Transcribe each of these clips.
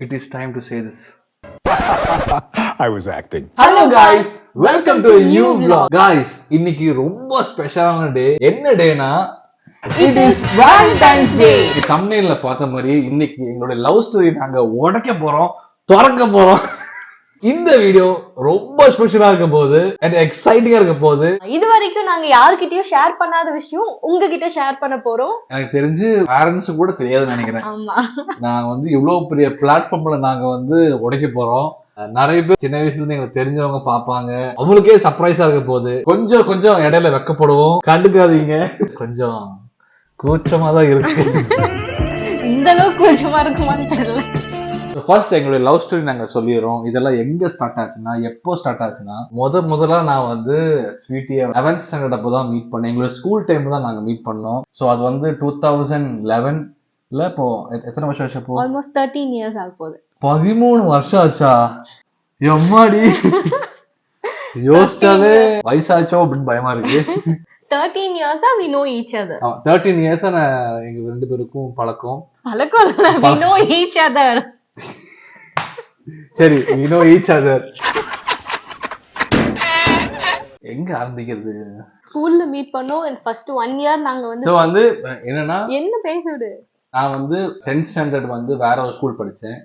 It is time to say this. I was acting. Hello guys, welcome to a new vlog. Guys, இன்னைக்கு ரொம்ப ஸ்பெஷலான டே. என்ன டேனா It is Valentine's Day. thumbnailல பார்த்த மாதிரி இன்னைக்கு எங்களோட லவ் ஸ்டோரி நாங்க உடைக்க போறோம், திறக்க போறோம். இந்த வீடியோ ரொம்ப ஸ்பெஷலா இருக்க போகுது and எக்ஸைட்டிங்கா இருக்க போகுது. இது வரைக்கும் நாங்க யார்கிட்டயும் ஷேர் பண்ணாத விஷயம் உங்ககிட்ட ஷேர் பண்ண போறோம். எனக்கு தெரிஞ்சு பேரண்ட்ஸ் கூட தெரியாதுன்னு நினைக்கிறேன். ஆமா, நான் இவ்வளவு பெரிய பிளாட்ஃபார்ம்ல நாங்க உடைக்க போறோம். நிறைய பேர் சின்ன வயசுல இருந்து எங்களுக்கு தெரிஞ்சவங்க பாப்பாங்க, அவங்களுக்கே சர்ப்ரைஸா இருக்க போகுது. கொஞ்சம் கொஞ்சம் இடையில வெக்கப்படுவோம், கண்டுக்காதீங்க. கொஞ்சம் கூச்சமா தான் இருக்கு. இந்த அளவுக்கு கூச்சமா இருக்குமான்னு தெரியல. ஃபர்ஸ்ட் எங்களுடைய லவ் ஸ்டோரி நாங்க சொல்லிடுறோம். இதெல்லாம் எங்க ஸ்டார்ட் ஆச்சுன்னா, எப்போ ஸ்டார்ட் ஆச்சுன்னா, முதல்ல நான் ஸ்வீட்டியை 11th ஸ்டாண்டர்ட் அப்போதான் மீட் பண்ணேன். எங்களோட ஸ்கூல் டைம் தான் நாங்க மீட் பண்ணோம். ஸோ அது 2011ல இப்போ எத்தனை வருஷம் ஆச்சு? இப்போ ஆல்மோஸ்ட் 13 இயர்ஸ் ஆக போகுது. 13 வருஷம் ஆச்சா? எம்மாடி, யோசிச்சாலே வயசாச்சோ அப்படின்னு பயமா இருக்கு. 13 இயர்ஸா we know each other. 13 இயர்ஸா எங்க ரெண்டு பேருக்கும் பழக்கம் இல்ல, we know each other. சரி, we know each other. எங்க ஆரம்பிக்கிறது? ஸ்கூல்ல மீட் பண்ணோம். ஃபர்ஸ்ட் 1 இயர் நாங்க சோ என்னன்னா, என்ன பேச விடு, நான் 10th ஸ்டாண்டர்ட் வேற ஒரு ஸ்கூல் படிச்சேன்.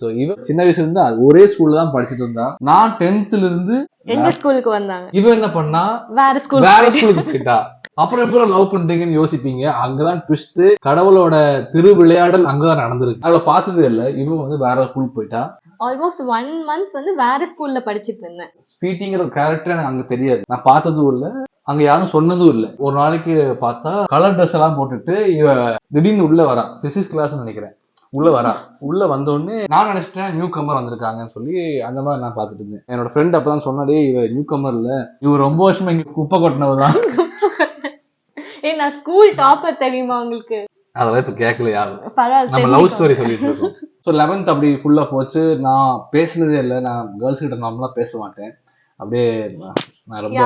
சோ இவ சின்ன வயசுல இருந்து ஒரே ஸ்கூல்ல தான் படிச்சுட்டு இருந்தா. நான் 10thல இருந்து எங்க ஸ்கூலுக்கு வந்தாங்க. இவ என்ன பண்ணா, வேற ஸ்கூலுக்கு போயிட்டா. அப்புறம் எப்ப லவ் பண்றீங்கன்னு யோசிப்பீங்க. அங்கதான் ட்விஸ்ட், கடவுளோட திருவிளையாடல் அங்கதான் நடந்திருக்கு. அவளை பார்த்ததே இல்ல. இவ வேற ஸ்கூலுக்கு போயிட்டா. ஆல்மோஸ்ட் 1 month வேற ஸ்கூல்ல படிச்சிட்டு இருந்தேன். ஸ்வீட்டிங்கிற கேரக்டர் எனக்கு அங்க தெரியாது, நான் பார்த்ததும் இல்ல, அங்க யாரும் சொன்னதும் இல்ல. ஒரு நாளைக்கு பார்த்தா கலர் ட்ரெஸ் எல்லாம் போட்டுட்டு இவ திடீர்னு உள்ள வரா. பிசிக்ஸ் கிளாஸ் நினைக்கிறேன். உள்ள வந்தோடனே நான் நினைச்சிட்டேன் நியூ கமர் வந்திருக்காங்கன்னு சொல்லி அந்த மாதிரி நான் பாத்துட்டு இருந்தேன். என்னோட ஃப்ரெண்ட் அப்பதான் சொன்னாடே, இவ நியூ கமர் இல்ல, இவ ரொம்ப வருஷமா இங்க குப்பை கொட்டினவதான். நான் ஸ்கூல் டாப்பர் தெரியுமா உங்களுக்கு? அதெல்லாம் இப்ப கேட்கல யாரும். பரவாயில்ல, நம்ம லவ் ஸ்டோரி சொல்லிட்டு இருக்கோம். ஸோ 11th அப்படி ஃபுல்லா போச்சு. நான் பேசினதே இல்லை. நான் கேர்ள்ஸ் கிட்ட நார்மலா பேச மாட்டேன். அப்படியே நான் ரொம்ப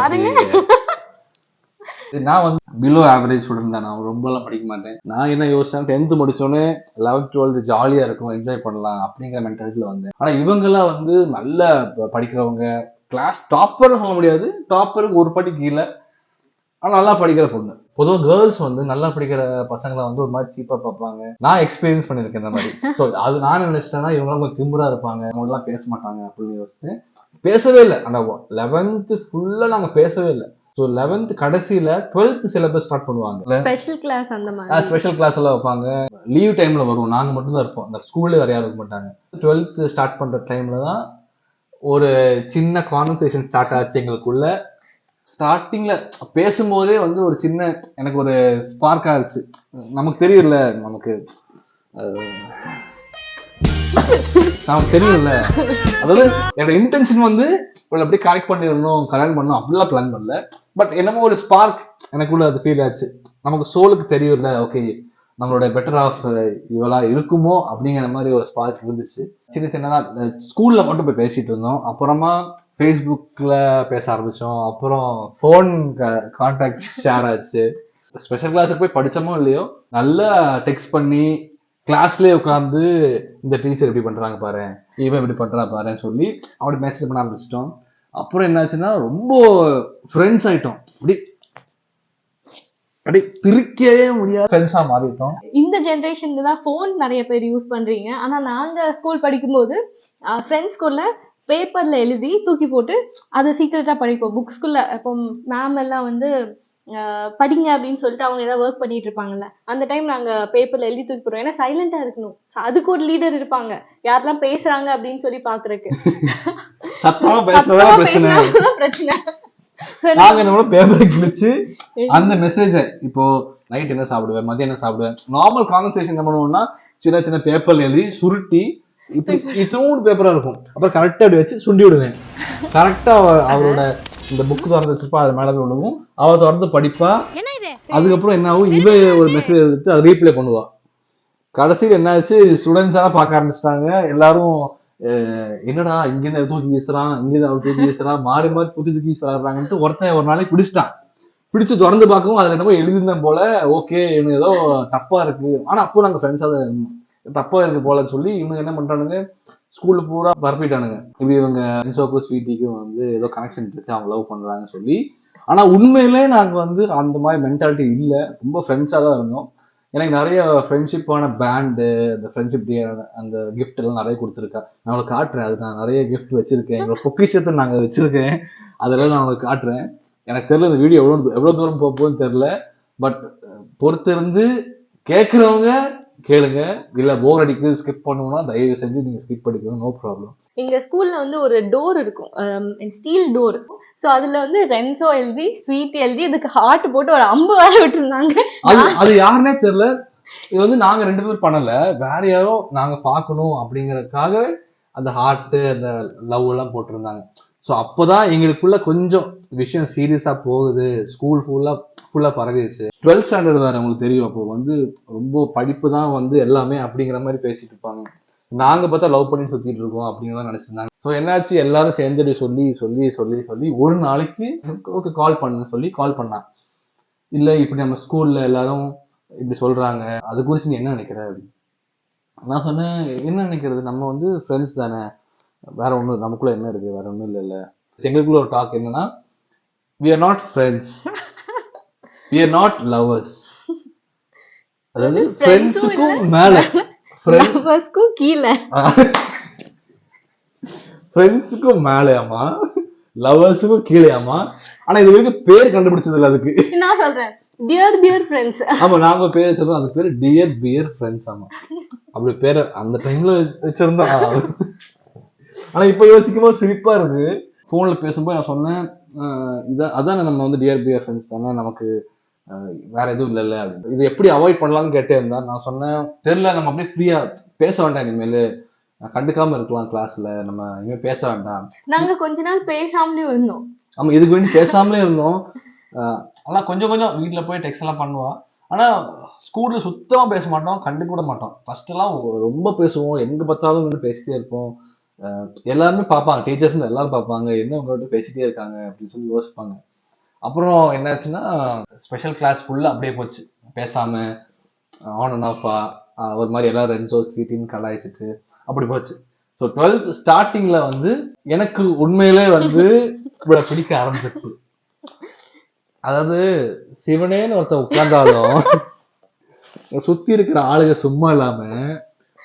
நான் பிலோ ஆவரேஜ் ஸ்டூடெண்ட் தான். நான் ரொம்ப எல்லாம் படிக்க மாட்டேன். நான் என்ன யோசிச்சேன், 10th முடிச்சோடனே 11th 12th ஜாலியா இருக்கும், என்ஜாய் பண்ணலாம் அப்படிங்கிற மென்டாலிட்டியில வந்தேன். ஆனா இவங்கெல்லாம் நல்லா படிக்கிறவங்க, கிளாஸ் டாப்பர் சொல்ல முடியாது, டாப்பருக்கு ஒரு படி கீழே, ஆனா நல்லா படிக்கிற பொண்ணு. பொதுவாக கேர்ள்ஸ் நல்லா படிக்கிற பசங்களை ஒரு மாதிரி சீப்பா பார்ப்பாங்க. நான் எக்ஸ்பீரியன்ஸ் பண்ணிருக்கேன் இந்த மாதிரி. ஸோ அது நான் நினைச்சிட்டேன்னா இவங்களாம் கொஞ்சம் திமுறா இருப்பாங்க, அவங்க எல்லாம் பேச மாட்டாங்க அப்படின்னு யோசிச்சேன். பேசவே இல்லை. ஆனா 11th ஃபுல்லா நாங்க பேசவே இல்லை. ஸோ 11th கடைசியில 12th சிலபஸ் ஸ்டார்ட் பண்ணுவாங்க. ஸ்பெஷல் கிளாஸ் அந்த மாதிரி ஸ்பெஷல் கிளாஸ் எல்லாம் வைப்பாங்க. லீவ் டைம்ல வருவோம், நாங்க மட்டும் தான் இருப்போம். அந்த ஸ்கூல்ல வேற யாரும் இருக்க மாட்டாங்க. 12th ஸ்டார்ட் பண்ற டைம்ல தான் ஒரு சின்ன கான்வர்சேஷன் ஸ்டார்ட் ஆச்சு எங்களுக்குள்ள. ஸ்டார்டிங்ல பேசும்போதே ஒரு சின்ன எனக்கு ஒரு ஸ்பார்க் ஆச்சு. நமக்கு தெரியல, நமக்கு தெரியும்ல. அதாவது என்னோட இன்டென்ஷன் அப்படியே கரெக்ட் பண்ணிடணும், கல்யாணம் பண்ணணும் அப்படிலாம் பிளான் பண்ணல. பட் என்னமோ ஒரு ஸ்பார்க் எனக்குள்ள அது ஃபீல் ஆச்சு. நமக்கு சோலுக்கு தெரியும்ல, ஓகே நம்மளோட பெட்டர் ஆஃப் இவளா இருக்குமோ அப்படிங்கிற மாதிரி ஒரு ஸ்பார்க் இருந்துச்சு. சின்ன சின்னதா ஸ்கூல்ல மட்டும் போய் பேசிட்டு இருந்தோம். அப்புறமா ஃபேஸ்புக்ல பேச ஆரம்பிச்சோம். அப்புறம் போன் கான்டாக்ட் ஷேர் ஆச்சு. ஸ்பெஷல் கிளாஸுக்கு போய் படிச்சோமோ இல்லையோ, நல்லா டெக்ஸ்ட் பண்ணி கிளாஸ்லயே உட்காந்து இந்த டீச்சர் எப்படி பண்றாங்க பாரு, இவன் எப்படி பண்றா பாருன்னு சொல்லி அப்படி மெசேஜ் பண்ண ஆரம்பிச்சிட்டோம். அப்புறம் என்னாச்சுன்னா ரொம்ப ஃப்ரெண்ட்ஸ் ஆயிட்டோம். அப்படி பிரிக்கவே முடியாத ஃப்ரெண்ட்ஸா மாறிட்டோம். இந்த ஜெனரேஷன்ல தான் போன் நிறைய பேர் யூஸ் பண்றீங்க. ஆனா நாங்க ஸ்கூல் படிக்கும்போது ஃப்ரெண்ட்ஸ்குள்ள பேப்பர்ல எழுதி தூக்கி போட்டு அதை சீக்கிரட்டா படிப்போம். புக்ஸ்குள்ள இப்போ மேம் எல்லாம் படிங்க அப்படின்னு சொல்லிட்டு அவங்க ஏதாவது ஒர்க் பண்ணிட்டு இருப்பாங்கல்ல, அந்த டைம் நாங்க பேப்பர்ல எழுதி தூக்கி போடுவோம். ஏன்னா சைலண்டா இருக்கணும். அதுக்கு ஒரு லீடர் இருப்பாங்க, யாரெல்லாம் பேசுறாங்க அப்படின்னு சொல்லி பாக்குறதுக்கு. பிரச்சனை. நாங்க பேப்பரை கிழிச்சு அந்த மெசேஜ, இப்போ நைட் என்ன சாப்பிடுவேன், மதியம் என்ன சாப்பிடுவேன், நார்மல் கான்வர்சேஷன் என்ன பண்ணுவோம்னா சின்ன சின்ன பேப்பர்ல எழுதி சுருட்டி இத்தனோடு பேப்பரா இருக்கும். அப்புறம் கரெக்டா அப்படி வச்சு சுண்டி விடுவேன். கரெக்டா அவரோட இந்த புக் திறந்து வச்சிருப்பா, அது மேல போய் விடுவோம். அவ திறந்து படிப்பா. அதுக்கப்புறம் என்ன ஆகும், இவ ஒரு மெசேஜ் எடுத்து அதை ரீப்ளே பண்ணுவா. கடைசியில் என்ன ஆச்சு, ஸ்டூடெண்ட்ஸ் எல்லாம் பார்க்க ஆரம்பிச்சிட்டாங்க. எல்லாரும் என்னடா இங்கிருந்து தூக்கி வீசுறான், இங்கிருந்து அவர் தூக்கி வீசுறான், மாறி மாறி தூக்கி வீசுறாங்கன்ட்டு ஒருத்தன் ஒரு நாளைக்கு பிடிச்சிட்டான். பிடிச்சு திறந்து பார்க்கவும் அதுல என்னமோ எழுதிருந்தேன் போல. ஓகே, இவங்க ஏதோ தப்பா இருக்கு. ஆனா அப்போ நாங்க ஃப்ரெண்ட்ஸா தான் இருந்தோம். தப்பா இருக்கு போலன்னு சொல்லி இவங்க என்ன பண்றானுங்க, ஸ்கூல்ல பூரா பரப்பிட்டானுங்க, இப்படி இவங்க ரென்சோக்கும் ஸ்வீட்டிக்கும் வந்து ஏதோ கனெக்ஷன் இருக்கு, அவங்க லவ் பண்றாங்கன்னு சொல்லி. ஆனா உண்மையிலே நாங்க வந்து அந்த மாதிரி மென்டாலிட்டி இல்ல, ரொம்ப ஃப்ரெண்ட்ஸா தான் இருந்தோம். எனக்கு நிறைய ஃப்ரெண்ட்ஷிப்பான பேண்டு, அந்த ஃப்ரெண்ட்ஷிப் டே அந்த கிஃப்ட் எல்லாம் நிறைய கொடுத்துருக்கா. நான் உங்களுக்கு காட்டுறேன், அது நான் நிறைய கிஃப்ட் வச்சிருக்கேன், எங்களோட பொக்கிஷத்தை நாங்க வச்சிருக்கேன், அதெல்லாம் நான் உங்களுக்கு காட்டுறேன். எனக்கு தெரியல இந்த வீடியோ எவ்வளவு தூரம் போகுதுன்னு தெரியல. பட் பொறுத்திருந்து கேட்கறவங்க கேளுங்க, இல்ல போர் அடிக்குது ஸ்கிப் பண்ணணும்னா தயவு செஞ்சு நீங்க ஸ்கிப் பண்ணிக்கணும், நோ ப்ராப்ளம். எங்க ஸ்கூல்ல வந்து ஒரு டோர் இருக்கும், ஸ்டீல் டோர். சோ அதுல வந்து ரென்சோ எழுதி ஸ்வீட் எழுதி அதுக்கு ஹார்ட் போட்டு ஒரு அம்பு வேற விட்டுருந்தாங்க. அது யாருன்னே தெரியல. இது வந்து நாங்க 2 பேரும் பண்ணல, வேற யாரோ நாங்க பாக்கணும் அப்படிங்கறதுக்காக அந்த ஹார்ட் அந்த லவ் எல்லாம் போட்டிருந்தாங்க. ஸோ அப்போதான் எங்களுக்குள்ள கொஞ்சம் விஷயம் சீரியஸா போகுது, ஸ்கூல் ஃபுல்லா பரவிடுச்சு. 12th ஸ்டாண்டர்ட் வேற உங்களுக்கு தெரியும், அப்போ வந்து ரொம்ப படிப்பு தான் வந்து எல்லாமே அப்படிங்கிற மாதிரி பேசிட்டு இருப்பாங்க. நாங்க பார்த்தா லவ் பண்ணி சுத்திட்டு இருக்கோம் அப்படிங்கிறத நினைச்சிருந்தாங்க. ஸோ என்னாச்சு, எல்லாரும் சேர்ந்துட்டு சொல்லி சொல்லி சொல்லி சொல்லி ஒரு நாளைக்கு ஓகே கால் பண்ணு சொல்லி கால் பண்ணான். இல்ல இப்படி நம்ம ஸ்கூல்ல எல்லாரும் இப்படி சொல்றாங்க, அது குறிச்சு நீ என்ன நினைக்கிற அப்படின்னு. நான் சொன்னேன், என்ன நினைக்கிறது, நம்ம வந்து ஃப்ரெண்ட்ஸ் தானே, வேற ஒண்ணு நமக்குள்ள என்ன இருக்கு, வேற ஒண்ணும் இல்ல. எங்களுக்குள்ள ஒரு டாக் என்னன்னா, we are not friends, we are not lovers. அதாவது ஃப்ரெண்ட்ஸுக்கும் மேல, லவ்வர்ஸ்க்கும் கீழே, ஃப்ரெண்ட்ஸுக்கும் மேலேயாமா, லவர்ஸுக்கும் கீழேயாமா. ஆனா இது வரைக்கும் பேர் கண்டுபிடிச்சது இல்ல அதுக்கு. நான் சொல்றேன் டியர் ஃப்ரெண்ட்ஸ். ஆமா, நாங்க பேர் சொல்றோம், அந்த பேரு டியர் பியர் ஃப்ரெண்ட்ஸ். ஆமா, அப்படி பேரு அந்த டைம்ல வச்சிருந்தோம். ஆனா இப்ப யோசிக்கும்போது சிரிப்பா இருக்கு. போன்ல பேசும்போது நான் சொன்னேன், அதான் நம்ம வந்து டியர் பியர் ஃப்ரெண்ட்ஸ் தானே, நமக்கு வேற எதுவும் இல்லைல்ல அப்படின்னு. இது எப்படி அவாய்ட் பண்ணலாம்னு கேட்டே இருந்தா, நான் சொன்னேன் தெரியல, நம்ம அப்படியே ஃப்ரீயா பேச வேண்டாம், இனிமேல் கண்டுக்காம இருக்கலாம், கிளாஸ்ல நம்ம இனிமேல் பேச வேண்டாம். நாங்க கொஞ்ச நாள் பேசாமலே இருந்தோம். ஆமா, இதுக்கு வேண்டி பேசாமலே இருந்தோம். ஆனா கொஞ்சம் கொஞ்சம் வீட்டுல போய் டெக்ஸ்ட் எல்லாம் பண்ணுவா. ஆனா ஸ்கூல்ல சுத்தமா பேச மாட்டோம், கண்டுக்க கூட மாட்டோம். ஃபர்ஸ்ட் எல்லாம் ரொம்ப பேசுவோம், எங்க பார்த்தாலும் வந்து பேசிட்டே இருப்போம். எல்லாருமே பார்ப்பாங்க, டீச்சர்ஸ் எல்லாரும் பார்ப்பாங்க, என்ன உங்கள்கிட்ட பேசிட்டே இருக்காங்க அப்படின்னு சொல்லி யோசிப்பாங்க. அப்புறம் என்னாச்சுன்னா, ஸ்பெஷல் கிளாஸ் ஃபுல்லா அப்படியே போச்சு, பேசாம ஆன் அண்ட் ஆஃபா ஒரு மாதிரி எல்லாரும் ரென்சோ ஸ்வீட்டின்னு கலாய்ச்சிட்டு அப்படி போச்சு. ஸோ 12th ஸ்டார்டிங்ல வந்து எனக்கு உண்மையிலே வந்து பிடிக்க ஆரம்பிச்சிச்சு. அதாவது சிவனேன்னு ஒருத்தன் உட்கார்ந்தாலும் சுத்தி இருக்கிற ஆளுங்க சும்மா இல்லாம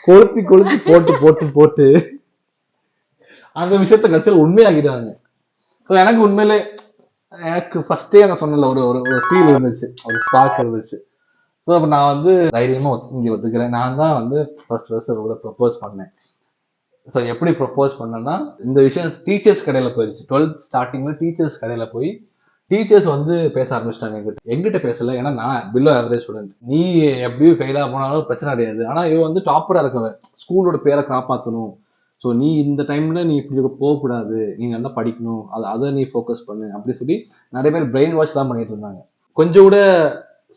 கொளுத்தி கொளுத்தி போட்டு போட்டு போட்டு அந்த விஷயத்த கடைசியில் உண்மையாகிட்டாங்க. ஸோ எனக்கு உண்மையிலே எனக்கு ஃபர்ஸ்டே நான் சொன்னல ஒரு ஃபீல் இருந்துச்சு, ஒரு ஸ்பார்க் இருந்துச்சு. ஸோ அப்போ நான் வந்து தைரியமா இங்கே ஒத்துக்கிறேன், நான் தான் வந்து ஃபர்ஸ்ட் கூட ப்ரப்போஸ் பண்ணேன். ஸோ எப்படி ப்ரப்போஸ் பண்ணேன்னா, இந்த விஷயம் டீச்சர்ஸ் கடையில போயிடுச்சு. 12th ஸ்டார்டிங்ல டீச்சர்ஸ் கடையில போய் டீச்சர்ஸ் வந்து பேச ஆரம்பிச்சிட்டாங்க. எங்கிட்ட பேசல, ஏன்னா நான் பிலோ ஆவரேஜ் ஸ்டூடெண்ட், நீ எப்படியும் ஃபெயிலா போனாலும் பிரச்சனை கிடையாது, ஆனா இவன் வந்து டாப்பரா இருக்கவன், ஸ்கூலோட பேரை காப்பாற்றணும், ஸோ நீ இந்த டைம்ல நீ இப்படி போகக்கூடாது, நீ நல்லா படிக்கணும், அதை நீ ஃபோக்கஸ் பண்ணு அப்படி சொல்லி நிறைய பேர் பிரெயின் வாஷ் தான் பண்ணிட்டு இருந்தாங்க. கொஞ்சம் கூட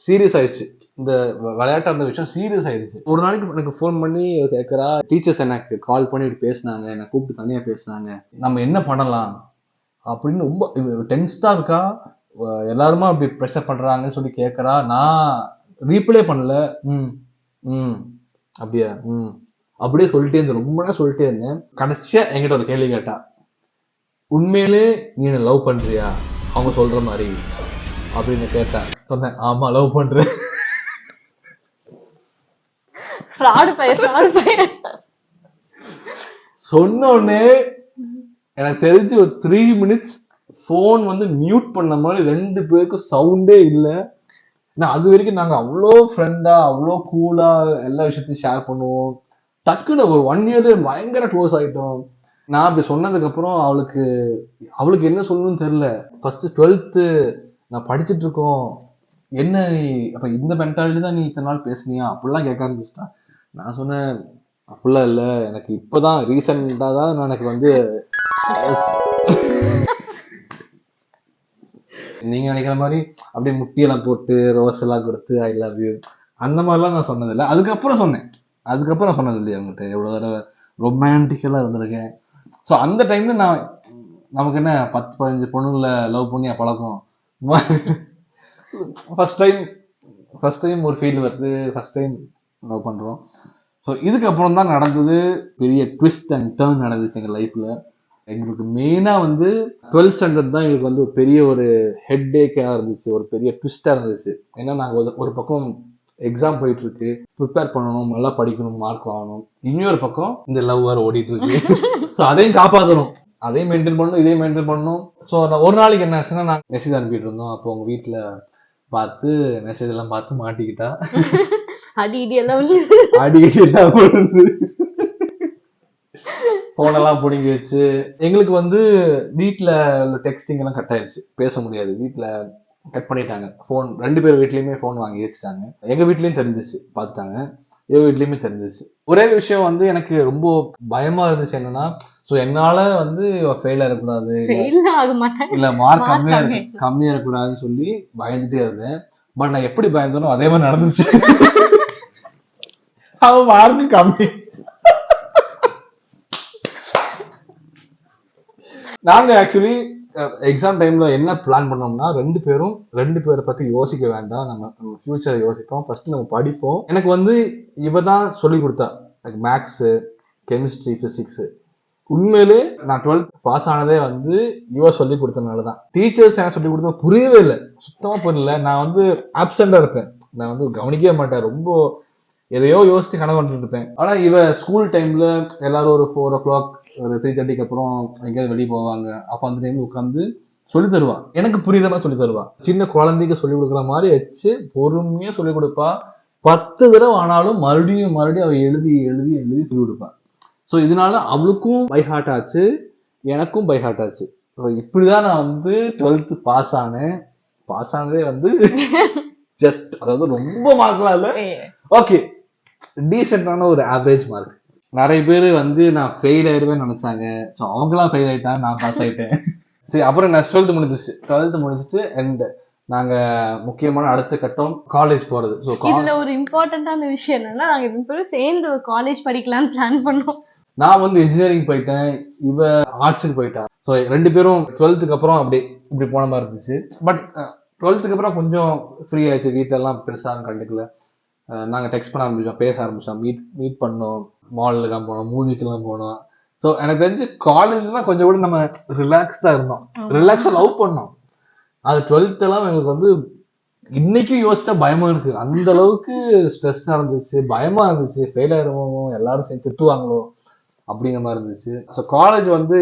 சீரியஸ் ஆயிடுச்சு இந்த விளையாட்டு, அந்த விஷயம் சீரியஸ் ஆயிடுச்சு. ஒரு நாளைக்கு எனக்கு ஃபோன் பண்ணி கேட்கறா, டீச்சர்ஸ் எனக்கு கால் பண்ணி பேசினாங்க, என்னை கூப்பிட்டு தனியா பேசினாங்க, நம்ம என்ன பண்ணலாம் அப்படின்னு. ரொம்ப டென்ஸ்டா இருக்கா, எல்லாருமா அப்படி ப்ரெஷர் பண்றாங்கன்னு சொல்லி கேட்கறா. நான் ரீப்ளே பண்ணல, அப்படியா அப்படியே சொல்லிட்டே இருந்தேன், ரொம்ப நேரம் சொல்லிட்டே இருந்தேன். கடைசியா என்கிட்ட ஒரு கேள்வி கேட்டா, உண்மையிலே நீ என்ன லவ் பண்றியா அவங்க சொல்ற மாதிரி அப்படின்னு கேட்டா. சொன்னேன், ஆமா லவ் பண்றேன். சொன்ன உடனே எனக்கு தெரிஞ்சு ஒரு 3 minutes போன் வந்து மியூட் பண்ண மாதிரி, 2 பேருக்கும் சவுண்டே இல்லை. அது வரைக்கும் நாங்க அவ்வளோ ஃப்ரெண்டா, அவ்வளோ கூலா எல்லா விஷயத்தையும் ஷேர் பண்ணுவோம். டக்குன்னு ஒரு 1 year பயங்கர க்ளோஸ் ஆயிட்டோம். நான் அப்படி சொன்னதுக்கு அப்புறம் அவளுக்கு என்ன சொல்லணும்னு தெரியல. ஃபர்ஸ்ட் 12th நான் படிச்சுட்டு இருக்கோம், என்ன நீ அப்ப இந்த மென்டாலிட்டி தான் நீ இத்தனை நாள் பேசுனியா அப்படிலாம் கேட்க ஆரம்பிச்சிட்டான். நான் சொன்னேன், அப்படிலாம் இல்லை, எனக்கு இப்பதான் ரீசெண்டா தான் எனக்கு வந்து நீங்க நினைக்கிற மாதிரி அப்படியே முட்டியெல்லாம் போட்டு ரோஸ் எல்லாம் கொடுத்து ஐ லவ் யூ அந்த மாதிரிலாம் நான் சொன்னது இல்லை. அதுக்கப்புறம் சொன்னது இல்லையா அவங்ககிட்ட, எவ்வளவு தடவை ரொமான்டிக்கலா இருந்திருக்கேன். ஸோ அந்த டைம்ல நமக்கு என்ன 10-15 பொண்ணுங்களை லவ் பண்ணியா பழக்கம். ஃபர்ஸ்ட் டைம் ஒரு ஃபீல் வருது, ஃபர்ஸ்ட் டைம் லவ் பண்றோம். ஸோ இதுக்கப்புறம் தான் நடந்தது பெரிய ட்விஸ்ட் அண்ட் டர்ன் நடந்துச்சு எங்கள் லைஃப்ல. எங்களுக்கு மெயினா வந்து 12th ஸ்டாண்டர்ட் தான் எங்களுக்கு வந்து பெரிய ஒரு ஹெட் ஏக்கா இருந்துச்சு, ஒரு பெரிய ட்விஸ்டா இருந்துச்சு. ஏன்னா நாங்கள் ஒரு பக்கம் எக்ஸாம் போயிட்டு இருக்கு, ப்ரிப்பேர் பண்ணணும், நல்லா படிக்கணும், மார்க் வாங்கணும். இன்னொரு பக்கம் இந்த லவ் வேற ஓடிட்டு இருக்கு. ஸோ அதையும் காப்பாற்றணும், அதையும் மெயின்டைன் பண்ணணும், இதையும் மெயின்டைன் பண்ணணும். ஸோ ஒரு நாளைக்கு என்ன ஆச்சுன்னா நாங்கள் மெசேஜ் அனுப்பிட்டு இருந்தோம். அப்போ உங்க வீட்டில் பார்த்து மெசேஜ் எல்லாம் பார்த்து மாட்டிக்கிட்டா. அடி எல்லாம் விழுந்து போனெல்லாம் பிடிங்கி வச்சு எங்களுக்கு வந்து வீட்டுல உள்ள டெக்ஸ்டிங் எல்லாம் கட் ஆயிடுச்சு, பேச முடியாது. வீட்டுல கட் பண்ணிட்டாங்க போன், 2 பேர் வீட்லயுமே போன் வாங்கி வச்சுட்டாங்க. எங்க வீட்லயும் தெரிஞ்சிச்சு, பார்த்துட்டாங்க. எங்க வீட்லயுமே தெரிஞ்சிச்சு. ஒரே விஷயம் வந்து எனக்கு ரொம்ப பயமா இருந்துச்சு என்னன்னா, சோ என்னால வந்து ஃபெயில் ஆகக்கூடாது, இல்ல மார்க் கம்மியா இருக்கக்கூடாதுன்னு சொல்லி பயந்துட்டே இருந்தேன். பட் நான் எப்படி பயந்தனோ அதே மாதிரி நடந்துச்சு. அவன் மார்க் கம்மி. நாங்க ஆக்சுவலி எக்ஸாம் டைம்ல என்ன பிளான் பண்ணோம்னா, 2 பேரை பத்தி யோசிக்க வேண்டாம், நம்ம ஃபியூச்சரை யோசிப்போம், ஃபர்ஸ்ட் நம்ம படிப்போம். எனக்கு வந்து இவ தான் சொல்லி கொடுத்தா, மேக்ஸ், கெமிஸ்ட்ரி, பிசிக்ஸ். உண்மையிலே நான் 12th பாஸ் ஆனதே வந்து இவ சொல்லி கொடுத்தனாலதான். டீச்சர்ஸ் எனக்கு சொல்லி கொடுத்தா புரியவே இல்லை, சுத்தமா புரியல. நான் வந்து ஆப்சண்டா இருப்பேன், நான் வந்து கவனிக்கவே மாட்டேன், ரொம்ப எதையோ யோசிச்சு கனவு பண்ணிட்டு இருப்பேன். ஆனா இவ ஸ்கூல் டைம்ல எல்லாரும் ஒரு 4 o'clock ஒரு 3:30க்கு அப்புறம் எங்கேயாவது வெளியே போவாங்க. அப்ப அந்த டைம்ல உட்காந்து சொல்லி தருவா, எனக்கு புரியுதமா சொல்லி தருவா. சின்ன குழந்தைக்கு சொல்லி கொடுக்குற மாதிரி வச்சு பொறுமையா சொல்லி கொடுப்பா. 10 தடவை ஆனாலும் மறுபடியும் அவ எழுதி எழுதி எழுதி சொல்லி கொடுப்பா. ஸோ இதனால அவளுக்கும் பை ஹார்ட் ஆச்சு, எனக்கும் பை ஹார்ட் ஆச்சு. இப்படிதான் நான் வந்து 12th பாஸ் ஆனேன். பாஸ் ஆனதே வந்து ஜஸ்ட், அதாவது ரொம்ப மார்க்லாம் இல்ல, ஓகே டீசென்டான ஒரு ஆவரேஜ் மார்க். நிறைய பேர் வந்து நான் ஃபெயில் ஆயிருவேன்னு நினைச்சாங்க. ஸோ அவங்களாம் ஃபெயில் ஆயிட்டாங்க, நான் பாஸ் ஆயிட்டேன். சரி, அப்புறம் நான் 12th முடிஞ்சிச்சு அண்ட் நாங்க முக்கியமான அடுத்த கட்டம் காலேஜ் போறது. ஸோ இதுல ஒரு இம்பார்ட்டன்டான விஷயம் என்னன்னா, நாங்க 2 பேரும் சேர்ந்து காலேஜ் படிக்கலாம்னு பிளான் பண்ணோம். நான் வந்து இன்ஜினியரிங் போயிட்டேன், இவ ஆர்ட்ஸுக்கு போயிட்டா. ஸோ 2 பேரும் 12th அப்புறம் இப்படி போன மாதிரி இருந்துச்சு. பட் 12th அப்புறம் கொஞ்சம் ஃப்ரீ ஆயிடுச்சு, வீட்டெல்லாம் பெருசா கண்டுக்கல. நாங்க டெக்ஸ்ட் பண்ண ஆரம்பிச்சோம், பேச ஆரம்பிச்சோம், மீட் பண்ணோம், மால்லாம் போனோம், மூவிக்கெல்லாம் போனோம். ஸோ எனக்கு தெரிஞ்சு காலேஜ்லாம் கொஞ்சம் கூட நம்ம ரிலாக்ஸ்டா இருந்தோம், ரிலாக்ஸா லவ் பண்ணோம். அது 12th எல்லாம் எங்களுக்கு வந்து இன்னைக்கும் யோசிச்சா பயமா இருக்கு, அந்த அளவுக்கு ஸ்ட்ரெஸ்ஸா இருந்துச்சு, பயமா இருந்துச்சு, ஃபெயில் ஆயிருமோ, எல்லாரும் சேர்ந்து திட்டுவாங்களோ அப்படிங்கிற மாதிரி இருந்துச்சு. ஸோ காலேஜ் வந்து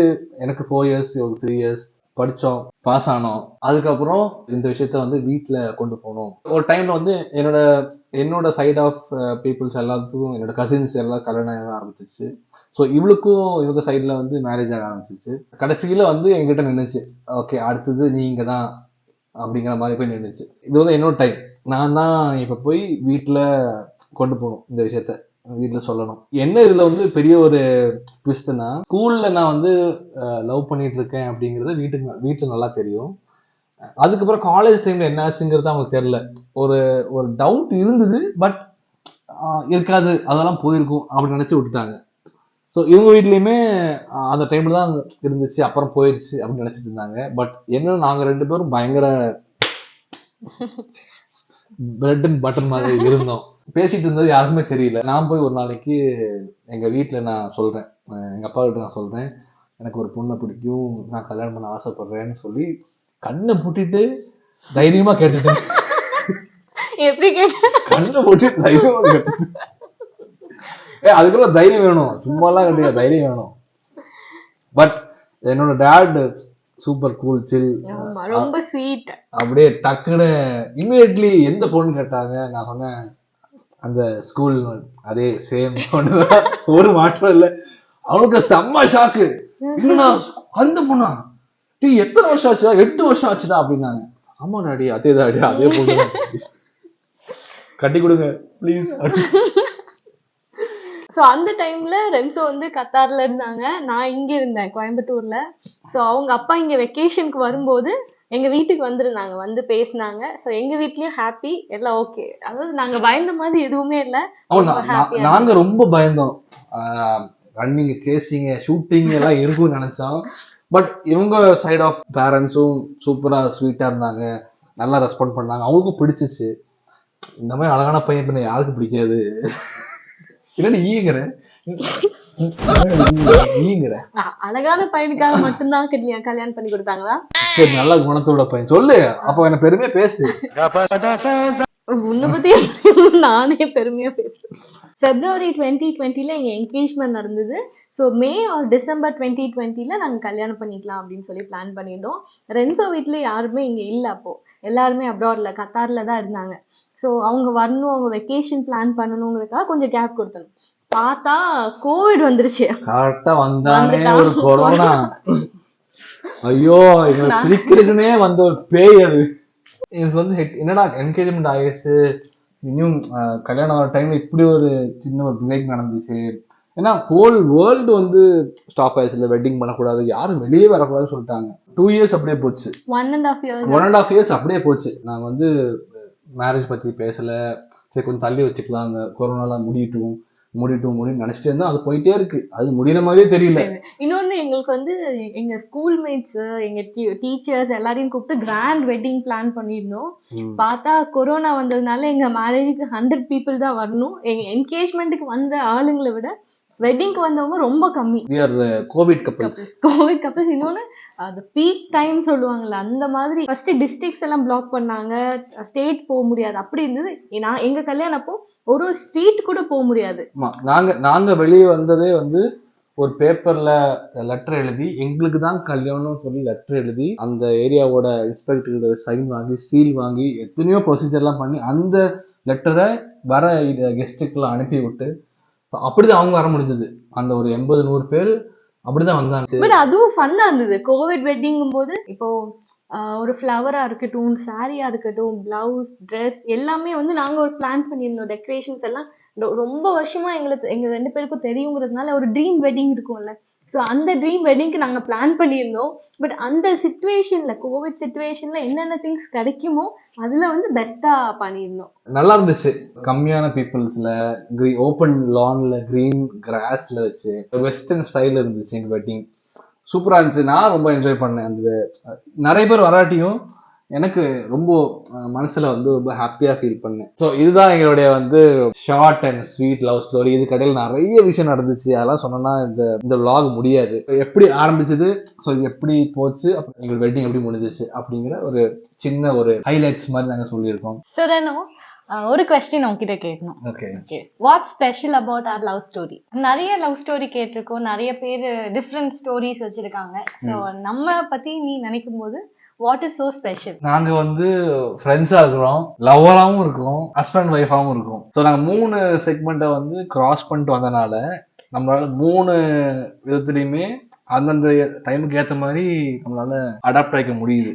எனக்கு 4 years, 3 years படிச்சோம், பாஸ் ஆனோம். அதுக்கப்புறம் இந்த விஷயத்த வந்து வீட்டுல கொண்டு போனோம். ஒரு டைம்ல வந்து என்னோட சைட் ஆஃப் பீப்புள்ஸ் எல்லாத்துக்கும், என்னோட கசின்ஸ் எல்லாம் கல்யாணம் ஆக ஆரம்பிச்சிச்சு. ஸோ இவங்க சைட்ல வந்து மேரேஜ் ஆக ஆரம்பிச்சிச்சு. கடைசியில வந்து என்கிட்ட நின்னுச்சு, ஓகே அடுத்தது நீங்க தான் அப்படிங்கிற மாதிரி போய் நின்னுச்சு. இது வந்து என்னோட டைம், நான் தான் இப்ப போய் வீட்டுல கொண்டு போகணும், இந்த விஷயத்த வீட்டுல சொல்லணும். என்ன இதுல வந்து பெரிய ஒரு ட்விஸ்ட்னா, ஸ்கூல்ல நான் வந்து லவ் பண்ணிட்டு இருக்கேன் அப்படிங்கறது வீட்டுல நல்லா தெரியும். அதுக்கப்புறம் காலேஜ் டைம்ல என்ன ஆச்சுங்கிறது அவங்களுக்கு தெரியல. ஒரு டவுட் இருந்தது, பட் இருக்காது, அதெல்லாம் போயிருக்கும் அப்படின்னு நினைச்சு விட்டுட்டாங்க. ஸோ இவங்க வீட்லயுமே அந்த டைம்ல தான் இருந்துச்சு, அப்புறம் போயிடுச்சு அப்படின்னு நினைச்சிட்டு இருந்தாங்க. பட் என்ன, நாங்க 2 பேரும் பயங்கர பிரெட் அண்ட் பட்டர் மாதிரி இருந்தோம். பேசிட்டு இருந்தது யாருக்குமே தெரியல. நான் போய் ஒரு நாளைக்கு எங்க வீட்டுல நான் சொல்றேன், எங்க அப்பா கிட்ட நான் சொல்றேன், எனக்கு ஒரு பொண்ணை பிடிக்கும், நான் கல்யாணம் பண்ண ஆசைப்படுறேன்னு சொல்லி கண்ணை பூட்டிட்டு தைரியமா கேட்டுட்டேன். எப்படி கேட்ட? கண்ணை போட்டு தைரியமா கேட்டுட்டேன். அதுக்கெல்லாம் தைரியம் வேணும், சும்மாலாம் கிடையாது, தைரியம் வேணும். பட் என்னோட டேட் சூப்பர் கூல், சில், ரொம்ப ஸ்வீட். அப்படியே டக்குன்னு இமிடியட்லி எந்த பொண்ணு கேட்டாங்க, நான் சொன்னேன் அந்த ஸ்கூல், அதே சேம் பொண்ணு, ஒரு மாற்றம் இல்லை. அவனுக்கு செம்ம ஷாக்கு, இல்லைன்னா அந்த பொண்ணா, டீ எத்தனை வருஷம் ஆச்சுடா, 8 வருஷம் ஆச்சுடா அப்படின்னாங்க. ஆமா டாடி, அதே தாடி, அதே பொண்ணு, கட்டி கொடுங்க ப்ளீஸ். ஸோ அந்த டைம்ல ரென்சோ வந்து கத்தார்ல இருந்தாங்க, நான் இங்க இருந்தேன் கோயம்புத்தூர்ல. ஸோ அவங்க அப்பா இங்க வெக்கேஷனுக்கு வரும்போது எங்க வீட்டுக்கு வந்திருந்தாங்க, வந்து பேசினாங்க. ஸோ எங்க வீட்லயும் ஹாப்பி, எல்லாம் ஓகே. அதாவது நாங்க பயந்த மாதிரி எதுவுமே இல்லை, நாங்க ரொம்ப பயந்தோம். ரன்னிங், சேசிங், ஷூட்டிங் எல்லாம் இருக்கும்னு நினைச்சோம். பட் இவங்க சைட் ஆஃப் பேரண்ட்ஸும் சூப்பரா ஸ்வீட்டா இருந்தாங்க, நல்லா ரெஸ்பாண்ட் பண்ணாங்க, அவங்களுக்கும் பிடிச்சிச்சு. இந்த மாதிரி அழகான பையன் பண்ண யாருக்கு பிடிக்காது. இல்ல ஈங்கிற ஈங்கிற அழகான பையனுக்காக மட்டும்தான் கல்யாணம் பண்ணி கொடுத்தாங்களா? சரி, நல்ல குணத்தோட பையன் சொல்லு, அப்ப என்ன பெருமையா பேசு. உன்னை பத்தி நானே பெருமையா பேசுறேன். February 2020 எங்க என்கேஜ்மெண்ட் நடந்தது. ஸோ மே ஆர் டிசம்பர் 2020 நாங்க கல்யாணம் பண்ணிக்கலாம் அப்படின்னு சொல்லி பிளான் பண்ணியிருந்தோம். ரென்சோ வீட்டுல யாருமே இங்க இல்ல, அப்போ எல்லாருமே அப்ராட்ல கத்தார்ல தான் இருந்தாங்க. ஸோ அவங்க வரணும், அவங்க வெக்கேஷன் பிளான் பண்ணணுங்கிறதுக்காக கொஞ்சம் கேப் கொடுத்தணும். பார்த்தா கோவிட் வந்துருச்சு. கரெக்டா வந்தானே ஒரு கொரோனா. ஐயோ, எங்களை பிரிக்கிறதுக்குன்னே வந்த ஒரு பேய் அது. எனக்கு வந்து என்னடா என்கேஜ்மெண்ட் ஆயிடுச்சு, இன்னும் கல்யாணம் ஆகிற டைம்ல இப்படி ஒரு சின்ன ஒரு பிரேக் நடந்துச்சு. ஏன்னா ஹோல் வேர்ல்டு வந்து ஸ்டாப் ஆயிடுச்சு, வெட்டிங் பண்ணக்கூடாது, யாரும் வெளியே வரக்கூடாதுன்னு சொல்லிட்டாங்க. 2 years அப்படியே போச்சு. 1.5 years அப்படியே போச்சு. நான் வந்து மேரேஜ் பத்தி பேசல, சரி கொஞ்சம் தள்ளி வச்சுக்கலாம், அந்த கொரோனாலாம் முடியும் நினைச்சிட்டே இருந்தா அது போயிட்டே இருக்கு, அது முடிகிற மாதிரியே தெரியல. இன்னொன்னு எங்களுக்கு வந்து எங்க ஸ்கூல் மேட்ஸ், எங்க டீச்சர்ஸ் எல்லாரையும் கூப்பிட்டு கிராண்ட் வெட்டிங் பிளான் பண்ணியிருந்தோம். பார்த்தா கொரோனா வந்ததுனால எங்க மேரேஜுக்கு 100 people தான் வரணும். எங்க என்கேஜ்மெண்ட்டுக்கு வந்த ஆளுங்களை விட வெட்டிங்க்கு வந்தவங்க ரொம்ப கம்மி. Covid couples. இன்னொன்னு அது பீக் டைம் சொல்லுவாங்கல்ல, அந்த மாதிரி ஃபர்ஸ்ட் டிஸ்ட்ரிக்ட்ஸ் எல்லாம் பிளாக் பண்ணாங்க, ஸ்டேட் போக முடியாது அப்படி இருந்தது. நான் எங்க கல்யாணம் அப்போ ஒரு ஸ்ட்ரீட் கூட போக முடியாது. நாங்க வெளியே வந்ததே வந்து ஒரு பேப்பர்ல லெட்டர் எழுதி, எங்களுக்கு தான் கல்யாணம் சொல்லி லெட்டர் எழுதி, அந்த ஏரியாவோட இன்ஸ்பெக்டர் சைன் வாங்கி சீல் வாங்கி எத்தனையோ ப்ரொசீஜர்லாம் பண்ணி அந்த லெட்டரை வர கெஸ்ட்டுக்கெல்லாம் அனுப்பி விட்டு அப்படிதான் அவங்க வர முடிஞ்சது. அந்த ஒரு 80-100 பேர் அப்படிதான் வந்தாங்க. பட் அதுவும் ஃபன்னா இருந்தது. கோவிட் வெட்டிங்கும் போது இப்போ ஒரு ஃப்ளவரா இருக்கட்டும், சாரியா இருக்கட்டும், பிளவுஸ், ட்ரெஸ் எல்லாமே வந்து நாங்க ஒரு பிளான் பண்ணியிருந்தோம். டெக்கரேஷன்ஸ் எல்லாம் ரொம்ப வருஷமா எங்க 2 பேருக்கும் தெரியுங்கிறதுனால ஒரு ட்ரீம் வெட்டிங் இருக்கும்ல, ஸோ அந்த ட்ரீம் வெட்டிங்க்கு நாங்க பிளான் பண்ணியிருந்தோம். பட் அந்த சிச்சுவேஷன்ல, கோவிட் சிச்சுவேஷன்ல என்னென்ன திங்ஸ் கிடைக்குமோ அதுல வந்து பெஸ்டா பண்ணியிருந்தோம். நல்லா இருந்துச்சு. கம்மியான பீப்புள்ஸ்ல ஓப்பன் லான்ல கிரீன் கிராஸ்ல வச்சு வெஸ்டர்ன் ஸ்டைல் இருந்துச்சு எங்க வெட்டிங். சூப்பரா இருந்துச்சு. நான் ரொம்ப என்ஜாய் பண்ணேன். அந்த நிறைய பேர் வராட்டியும் எனக்கு ரொம்ப மனசுல வந்து ரொம்ப ஹாப்பியா ஃபீல் பண்ணேன். ஸோ இதுதான் எங்களுடைய வந்து short and sweet love story. இது கடையில் நிறைய விஷயம் நடந்துச்சு, அதெல்லாம் சொன்னா இந்த vlog முடியாது. எப்படி ஆரம்பிச்சது, ஸோ இது எப்படி போச்சு, அப்புறம் எங்களுக்கு வெட்டிங் எப்படி முடிஞ்சிச்சு அப்படிங்கிற ஒரு சின்ன ஒரு ஹைலைட்ஸ் மாதிரி நாங்க சொல்லியிருக்கோம். ஸோ ஒரு கொஸ்டின் உங்ககிட்ட கேட்கணும். Okay, what special about our love story? நிறைய லவ் ஸ்டோரி கேட்டிருக்கோம், நிறைய பேர் டிஃப்ரெண்ட் ஸ்டோரிஸ் வச்சிருக்காங்க. ஸோ நம்ம பத்தி நீ நினைக்கும் போது வாட் இஸ் சோ ஸ்பெஷல்? நாங்க வந்து ஃப்ரெண்ட்ஸா இருக்கிறோம், லவ்வராவும் இருக்கோம், ஹஸ்பண்ட் ஒய்ஃபாவும் இருக்கோம். ஸோ நாங்க 3 செக்மெண்ட்டை வந்து கிராஸ் பண்ணிட்டு வந்தனால நம்மளால 3 விதத்துலயுமே அந்தந்த டைமுக்கு ஏத்த மாதிரி நம்மளால அடாப்ட் ஆகிக்க முடியுது.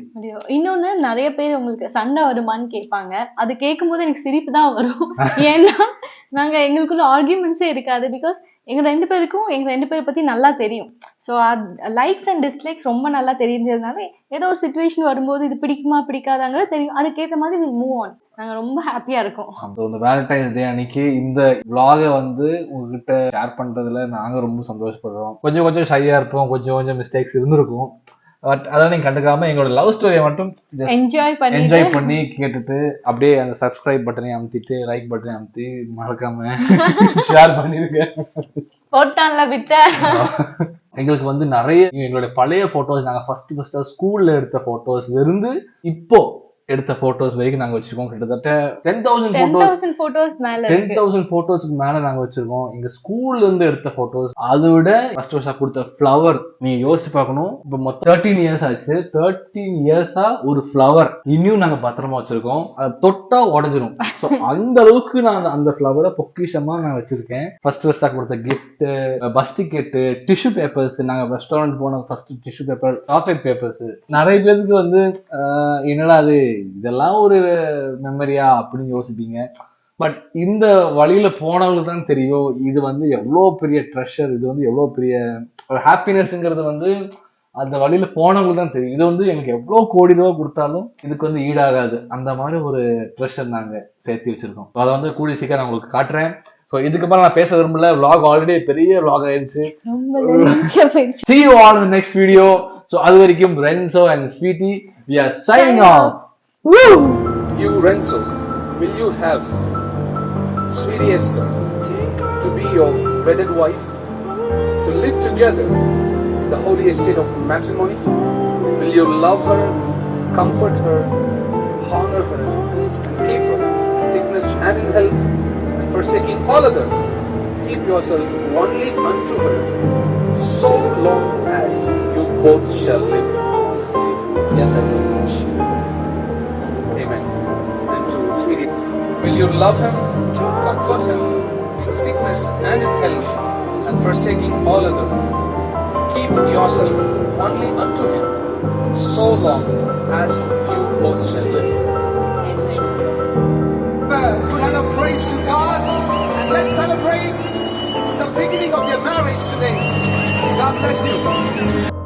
இன்னொன்னு, நிறைய பேர் உங்களுக்கு சண்டை வருமான்னு கேட்பாங்க. அது கேட்கும் போது எனக்கு சிரிப்பு தான் வரும். ஏன்னா நாங்க எங்களுக்குள்ள ஆர்கியூமெண்ட்ஸே இருக்காது. பிகாஸ் எங்க 2 பேருக்கும் எங்க 2 பேரை பத்தி நல்லா தெரியும். ஸோ லைக்ஸ் அண்ட் டிஸ்லைக்ஸ் ரொம்ப நல்லா தெரிஞ்சதுனால ஏதோ ஒரு சிச்சுவேஷன் வரும்போது இது பிடிக்குமா பிடிக்காதாங்கிறது தெரியும். அதுக்கேற்ற மாதிரி வில் மூவ் ஆன். நாங்க ரொம்ப ஹாப்பியா இருக்கோம். இந்த வேலண்டைன்ஸ் டே அன்னைக்கு இந்த vlog-ஐ வந்து உங்ககிட்ட ஷேர் பண்றதுல நாங்க ரொம்ப சந்தோஷப்படுறோம். கொஞ்சம் ஷையா இருப்போம், கொஞ்சம் மிஸ்டேக்ஸ் இருந்திருக்கும். பட் அதெல்லாம் நீங்க கண்டுக்காம எங்களோட லவ் ஸ்டோரியை மட்டும் என்ஜாய் பண்ணி கேட்டுட்டு அப்படியே அந்த சப்ஸ்கிரைப் பட்டனை அமுத்திட்டு லைக் பட்டனை அமுத்தி மறக்காம ஷேர் பண்ணிருக்க. எங்களுக்கு வந்து நிறைய எங்களுடைய பழைய போட்டோஸ், நாங்க ஃபர்ஸ்ட் ஸ்கூல்ல எடுத்த போட்டோஸ்ல இருந்து இப்போ எடுத்த போட்டோஸ் வரைக்கும் நாங்க வச்சிருக்கோம். கிட்டத்தட்ட 10,000 போட்டோஸ்க்கு மேல நாங்க வச்சிருக்கோம். எங்க ஸ்கூல்ல இருந்து எடுத்த போட்டோஸ், அதை விட ஃபர்ஸ்ட் வருஷா கொடுத்த ஃபிளவர் நீங்க யோசிச்சு பார்க்கணும். இப்ப மொத்தம் 13 இயர்ஸ் ஆச்சு. 13 இயர்ஸா ஒரு ஃபிளவர் இன்னும் நாங்க பத்திரமா வச்சிருக்கோம். அதை தொட்டா உடஞ்சிரும். அந்த அளவுக்கு நான் அந்த ஃபிளவரை பொக்கிஷமா நான் வச்சிருக்கேன். ஃபர்ஸ்ட் வருஷா கொடுத்த gift, bus ticket, tissue papers, நாங்க ரெஸ்டாரண்ட் போன first tissue paper, chocolate papers. நிறைய பேருக்கு வந்து என்னடா அது இதெல்லாம் ஒரு மெமரியா அப்படின்னு யோசிப்பீங்க. பட் இந்த வழியில போனவங்களுக்கு தான் தெரியும் இது வந்து எவ்வளவு பெரிய ட்ரெஷர், இது வந்து எவ்வளவு பெரிய ஒரு ஹாப்பினஸ்ங்கிறது வந்து அந்த வழியில போனவங்களுக்கு தான் தெரியும். இது வந்து எனக்கு எவ்வளவு கோடி ரூபாய் கொடுத்தாலும் இதுக்கு வந்து ஈடாகாது. அந்த மாதிரி ஒரு ட்ரெஷர் நாங்க சேர்த்து வச்சிருக்கோம். அதை வந்து கூடிய சீக்கிரம் நான் உங்களுக்கு காட்டுறேன். சோ இதுக்கப்புறம் நான் பேச விரும்பல. vlog ஆல்ரெடி பெரிய vlog ஆயிடுச்சு. See you all in the next video. So அது வரைக்கும் Renzo and Sweetie, we are signing off. Woo! You Renzo, will you have Sweetie Esther? to be your wedded wife, to live together in the holy estate of matrimony? Will you love her, comfort her, honor her, and keep her in sickness and in health, and forsaking all other, keep yourself only unto her, so long as you both shall live? Yes, I do. Amen. And to Spirit, will you love him, comfort him in sickness and in health, and forsaking all other, keep yourself only unto him, so long as you both shall live? Put hand of praise to God, and let's celebrate the beginning of their marriage today. God bless you.